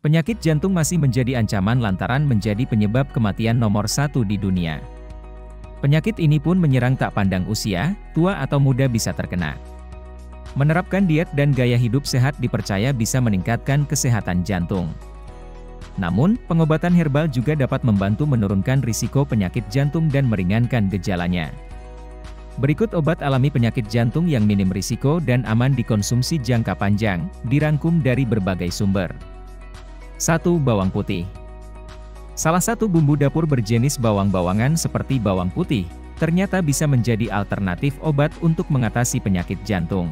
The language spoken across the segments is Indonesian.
Penyakit jantung masih menjadi ancaman lantaran menjadi penyebab kematian nomor 1 di dunia. Penyakit ini pun menyerang tak pandang usia, tua atau muda bisa terkena. Menerapkan diet dan gaya hidup sehat dipercaya bisa meningkatkan kesehatan jantung. Namun, pengobatan herbal juga dapat membantu menurunkan risiko penyakit jantung dan meringankan gejalanya. Berikut obat alami penyakit jantung yang minim risiko dan aman dikonsumsi jangka panjang, dirangkum dari berbagai sumber. 1. Bawang putih. Salah satu bumbu dapur berjenis bawang-bawangan seperti bawang putih, ternyata bisa menjadi alternatif obat untuk mengatasi penyakit jantung.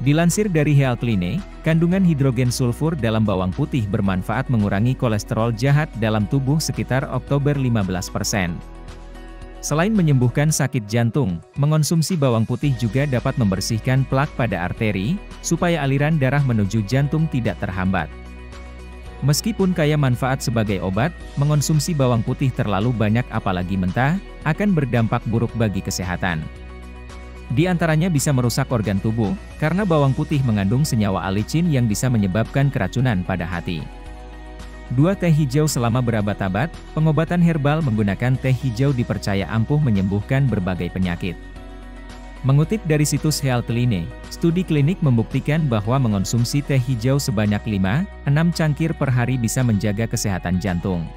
Dilansir dari Healthline, kandungan hidrogen sulfur dalam bawang putih bermanfaat mengurangi kolesterol jahat dalam tubuh sekitar Oktober 15%. Selain menyembuhkan sakit jantung, mengonsumsi bawang putih juga dapat membersihkan plak pada arteri, supaya aliran darah menuju jantung tidak terhambat. Meskipun kaya manfaat sebagai obat, mengonsumsi bawang putih terlalu banyak apalagi mentah, akan berdampak buruk bagi kesehatan. Di antaranya bisa merusak organ tubuh, karena bawang putih mengandung senyawa alicin yang bisa menyebabkan keracunan pada hati. 2. Teh hijau. Selama berabad-abad, pengobatan herbal menggunakan teh hijau dipercaya ampuh menyembuhkan berbagai penyakit. Mengutip dari situs Healthline, studi klinik membuktikan bahwa mengonsumsi teh hijau sebanyak 5-6 cangkir per hari bisa menjaga kesehatan jantung.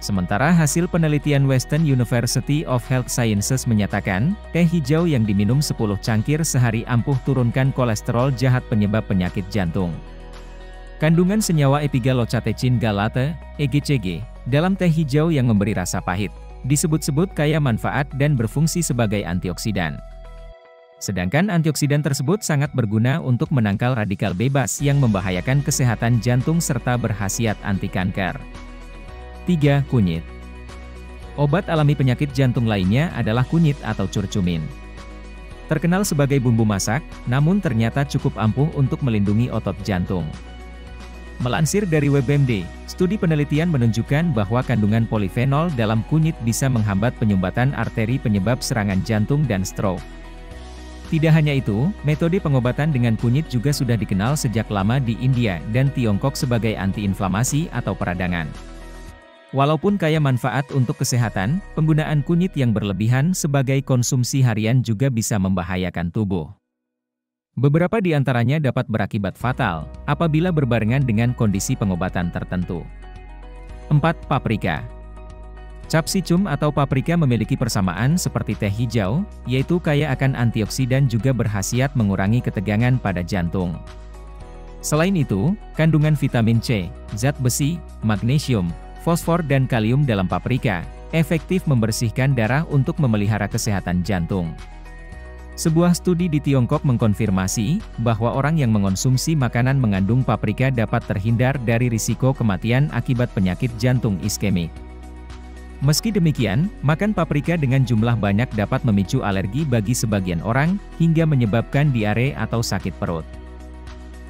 Sementara hasil penelitian Western University of Health Sciences menyatakan, teh hijau yang diminum 10 cangkir sehari ampuh turunkan kolesterol jahat penyebab penyakit jantung. Kandungan senyawa epigallocatechin gallate, EGCG, dalam teh hijau yang memberi rasa pahit, disebut-sebut kaya manfaat dan berfungsi sebagai antioksidan. Sedangkan antioksidan tersebut sangat berguna untuk menangkal radikal bebas yang membahayakan kesehatan jantung serta berkhasiat anti kanker. 3. Kunyit. Obat alami penyakit jantung lainnya adalah kunyit atau curcumin. Terkenal sebagai bumbu masak, namun ternyata cukup ampuh untuk melindungi otot jantung. Melansir dari WebMD, studi penelitian menunjukkan bahwa kandungan polifenol dalam kunyit bisa menghambat penyumbatan arteri penyebab serangan jantung dan stroke. Tidak hanya itu, metode pengobatan dengan kunyit juga sudah dikenal sejak lama di India dan Tiongkok sebagai antiinflamasi atau peradangan. Walaupun kaya manfaat untuk kesehatan, penggunaan kunyit yang berlebihan sebagai konsumsi harian juga bisa membahayakan tubuh. Beberapa di antaranya dapat berakibat fatal, apabila berbarengan dengan kondisi pengobatan tertentu. 4. Paprika. Capsicum atau paprika memiliki persamaan seperti teh hijau, yaitu kaya akan antioksidan juga berkhasiat mengurangi ketegangan pada jantung. Selain itu, kandungan vitamin C, zat besi, magnesium, fosfor dan kalium dalam paprika, efektif membersihkan darah untuk memelihara kesehatan jantung. Sebuah studi di Tiongkok mengkonfirmasi bahwa orang yang mengonsumsi makanan mengandung paprika dapat terhindar dari risiko kematian akibat penyakit jantung iskemik. Meski demikian, makan paprika dengan jumlah banyak dapat memicu alergi bagi sebagian orang, hingga menyebabkan diare atau sakit perut.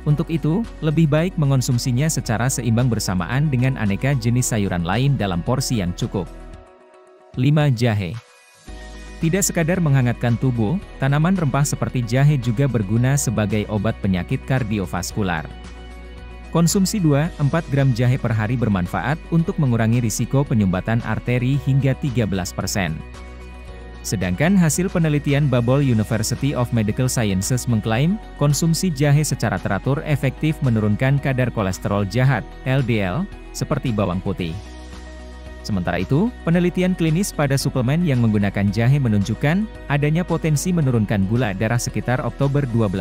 Untuk itu, lebih baik mengonsumsinya secara seimbang bersamaan dengan aneka jenis sayuran lain dalam porsi yang cukup. 5. Jahe. Tidak sekadar menghangatkan tubuh, tanaman rempah seperti jahe juga berguna sebagai obat penyakit kardiovaskular. Konsumsi 2-4 gram jahe per hari bermanfaat untuk mengurangi risiko penyumbatan arteri hingga 13%. Sedangkan hasil penelitian Babol University of Medical Sciences mengklaim, konsumsi jahe secara teratur efektif menurunkan kadar kolesterol jahat, LDL, seperti bawang putih. Sementara itu, penelitian klinis pada suplemen yang menggunakan jahe menunjukkan, adanya potensi menurunkan gula darah sekitar Oktober 12%.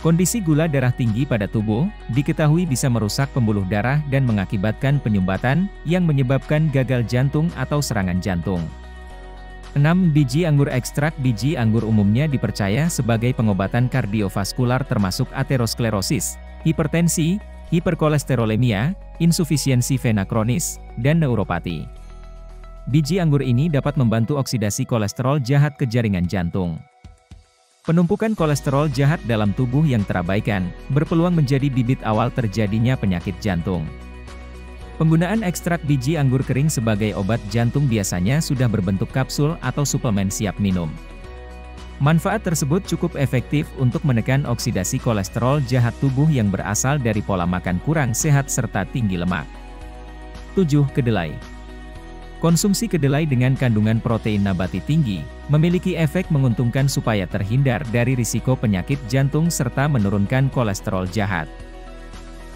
Kondisi gula darah tinggi pada tubuh, diketahui bisa merusak pembuluh darah dan mengakibatkan penyumbatan, yang menyebabkan gagal jantung atau serangan jantung. 6. Biji anggur. Ekstrak biji anggur umumnya dipercaya sebagai pengobatan kardiovaskular termasuk aterosklerosis, hipertensi, hiperkolesterolemia, insufisiensi vena kronis, dan neuropati. Biji anggur ini dapat membantu oksidasi kolesterol jahat ke jaringan jantung. Penumpukan kolesterol jahat dalam tubuh yang terabaikan, berpeluang menjadi bibit awal terjadinya penyakit jantung. Penggunaan ekstrak biji anggur kering sebagai obat jantung biasanya sudah berbentuk kapsul atau suplemen siap minum. Manfaat tersebut cukup efektif untuk menekan oksidasi kolesterol jahat tubuh yang berasal dari pola makan kurang sehat serta tinggi lemak. 7. Kedelai. Konsumsi kedelai dengan kandungan protein nabati tinggi, memiliki efek menguntungkan supaya terhindar dari risiko penyakit jantung serta menurunkan kolesterol jahat.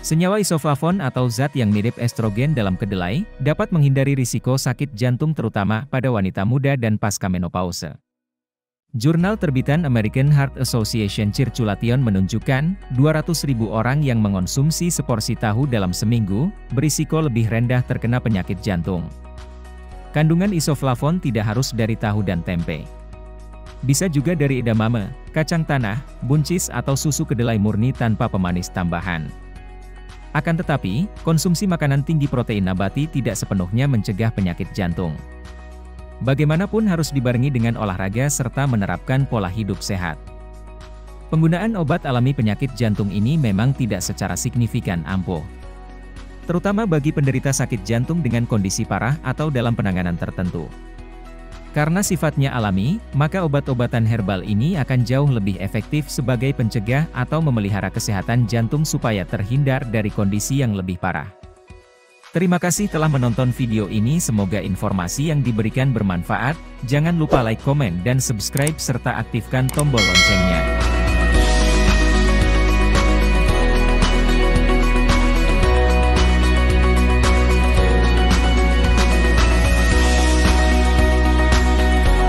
Senyawa isoflavon atau zat yang mirip estrogen dalam kedelai, dapat menghindari risiko sakit jantung terutama pada wanita muda dan pasca menopause. Jurnal terbitan American Heart Association Circulation menunjukkan, 200.000 orang yang mengonsumsi seporsi tahu dalam seminggu, berisiko lebih rendah terkena penyakit jantung. Kandungan isoflavon tidak harus dari tahu dan tempe. Bisa juga dari edamame, kacang tanah, buncis atau susu kedelai murni tanpa pemanis tambahan. Akan tetapi, konsumsi makanan tinggi protein nabati tidak sepenuhnya mencegah penyakit jantung. Bagaimanapun harus dibarengi dengan olahraga serta menerapkan pola hidup sehat. Penggunaan obat alami penyakit jantung ini memang tidak secara signifikan ampuh. Terutama bagi penderita sakit jantung dengan kondisi parah atau dalam penanganan tertentu. Karena sifatnya alami, maka obat-obatan herbal ini akan jauh lebih efektif sebagai pencegah atau memelihara kesehatan jantung supaya terhindar dari kondisi yang lebih parah. Terima kasih telah menonton video ini, semoga informasi yang diberikan bermanfaat. Jangan lupa like, komen, dan subscribe serta aktifkan tombol loncengnya.